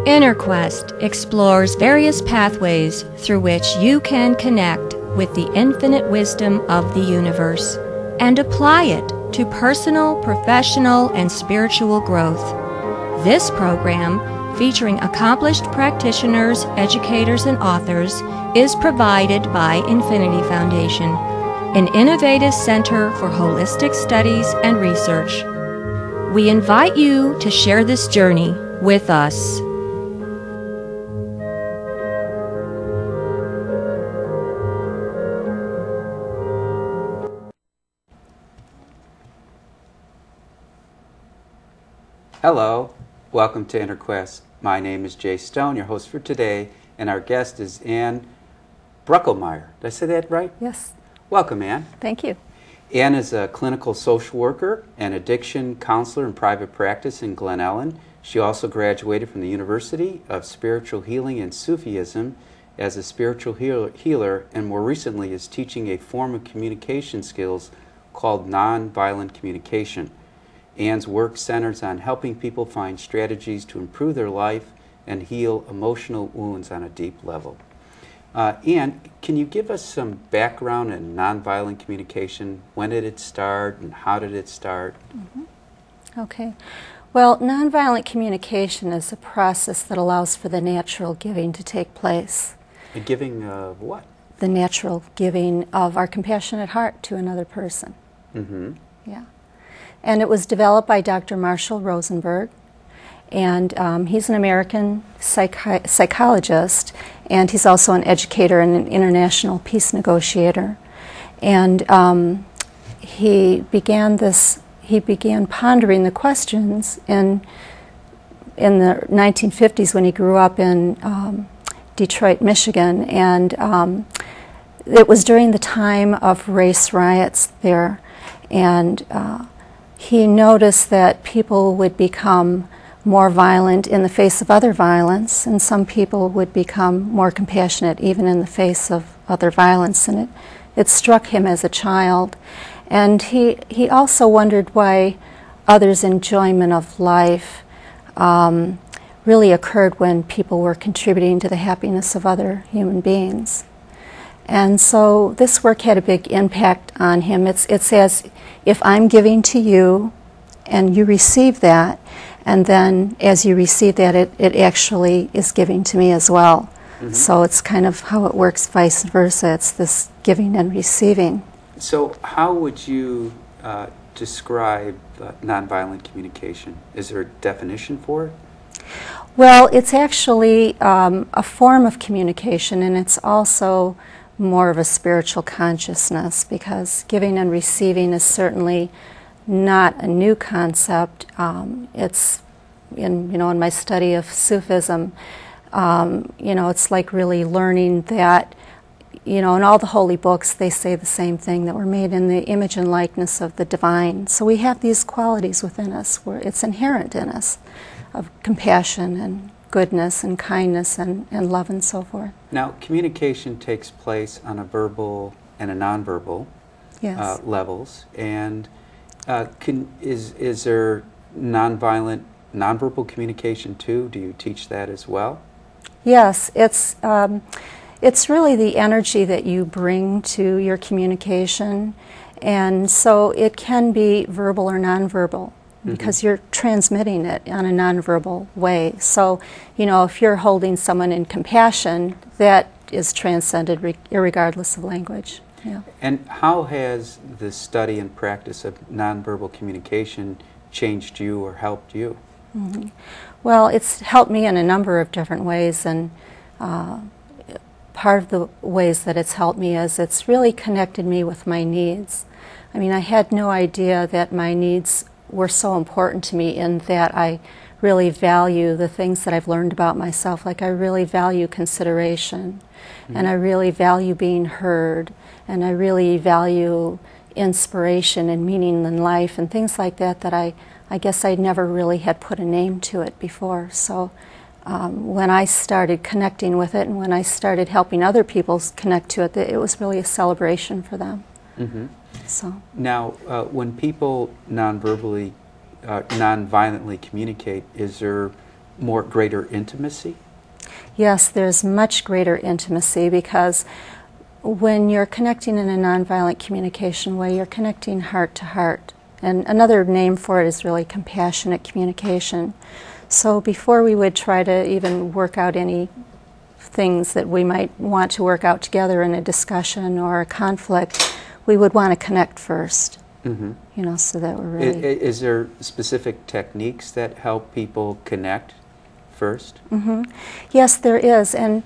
Inner Quest explores various pathways through which you can connect with the infinite wisdom of the universe and apply it to personal, professional, and spiritual growth. This program, featuring accomplished practitioners, educators, and authors, is provided by Infinity Foundation, an innovative center for holistic studies and research. We invite you to share this journey with us. Hello, welcome to Inner Quest. My name is Jay Stone, your host for today, and our guest is Ann Bruckelmeyer. Did I say that right? Yes. Welcome, Ann. Thank you. Ann is a clinical social worker and addiction counselor in private practice in Glen Ellen. She also graduated from the University of Spiritual Healing and Sufism as a spiritual healer, and more recently is teaching a form of communication skills called nonviolent communication. Ann's work centers on helping people find strategies to improve their life and heal emotional wounds on a deep level. Ann, can you give us some background in nonviolent communication? When did it start and how did it start? Okay. Well, nonviolent communication is a process that allows for the natural giving to take place. The giving of what? The natural giving of our compassionate heart to another person. Mm-hmm. Yeah. And it was developed by Dr. Marshall Rosenberg, and he's an American psychologist, and he's also an educator and an international peace negotiator. And he began pondering the questions in the 1950s when he grew up in Detroit, Michigan, and it was during the time of race riots there, and he noticed that people would become more violent in the face of other violence, and some people would become more compassionate even in the face of other violence, and it struck him as a child. And he also wondered why others' enjoyment of life really occurred when people were contributing to the happiness of other human beings. And so this work had a big impact on him. It's as if I'm giving to you and you receive that, and then as you receive that, it actually is giving to me as well. Mm-hmm. So it's kind of how it works vice versa. It's this giving and receiving. So how would you describe nonviolent communication? Is there a definition for it? Well, it's actually a form of communication, and it's also more of a spiritual consciousness, because giving and receiving is certainly not a new concept. It's in my study of Sufism, it's like really learning that, in all the holy books they say the same thing, that we're made in the image and likeness of the divine. So we have these qualities within us where it's inherent in us of compassion and goodness and kindness and love and so forth. Now, communication takes place on a verbal and a nonverbal Yes. levels, and is there nonverbal communication too? Do you teach that as well? Yes, it's really the energy that you bring to your communication, and so it can be verbal or nonverbal, because you're transmitting it on a nonverbal way. So, if you're holding someone in compassion, that is transcended irregardless of language. Yeah. And how has the study and practice of nonverbal communication changed you or helped you? Mm-hmm. Well, it's helped me in a number of different ways, and part of the ways that it's helped me is it's really connected me with my needs. I mean, I had no idea that my needs were so important to me, in that I really value the things that I've learned about myself. Like, I really value consideration, and I really value being heard, and I really value inspiration and meaning in life and things like that, that I guess I never really had put a name to it before. So when I started connecting with it, and when I started helping other people connect to it, it was really a celebration for them. Mm-hmm. So now, when people nonviolently communicate, is there more greater intimacy? Yes, there's much greater intimacy because when you're connecting in a nonviolent communication way, you're connecting heart to heart. And another name for it is really compassionate communication. So before we would try to even work out any things that we might want to work out together in a discussion or a conflict, we would want to connect first. Mm-hmm. You know, so that we're really... Is there specific techniques that help people connect first? Mm-hmm. Yes, there is. And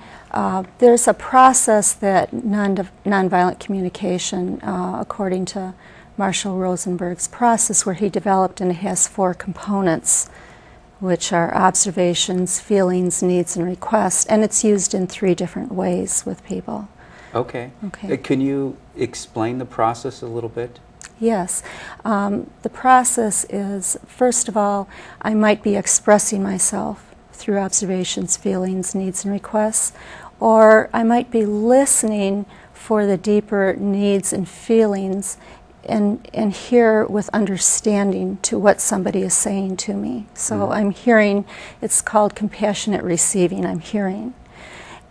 there's a process that nonviolent communication, according to Marshall Rosenberg's process, where he developed, and it has 4 components, which are observations, feelings, needs, and requests. And it's used in 3 different ways with people. Okay. Okay. Can you explain the process a little bit? Yes. The process is, first of all, I might be expressing myself through observations, feelings, needs, and requests, or I might be listening for the deeper needs and feelings and hear with understanding to what somebody is saying to me. So I'm hearing, it's called compassionate receiving, I'm hearing.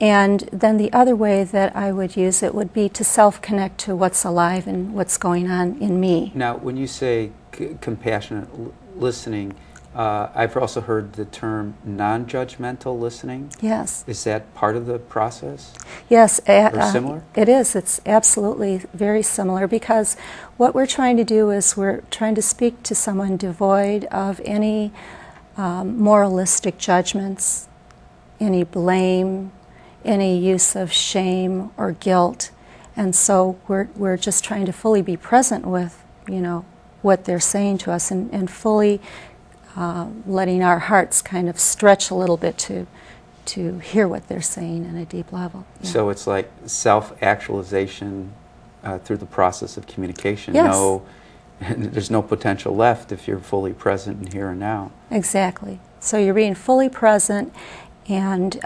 And then the other way that I would use it would be to self-connect to what's alive and what's going on in me. Now, when you say compassionate listening, I've also heard the term non-judgmental listening. Yes. Is that part of the process? Yes. Or similar? It is. It's absolutely very similar, because what we're trying to do is we're trying to speak to someone devoid of any moralistic judgments, any blame, any use of shame or guilt. And so we're just trying to fully be present with, you know, what they're saying to us, and fully letting our hearts kind of stretch a little bit to hear what they're saying in a deep level. Yeah. So it's like self-actualization through the process of communication. Yes. There's no potential left if you're fully present in here and now. Exactly. So you're being fully present, and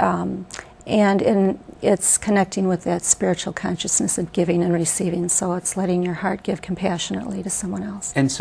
it's connecting with that spiritual consciousness of giving and receiving. So it's letting your heart give compassionately to someone else. And so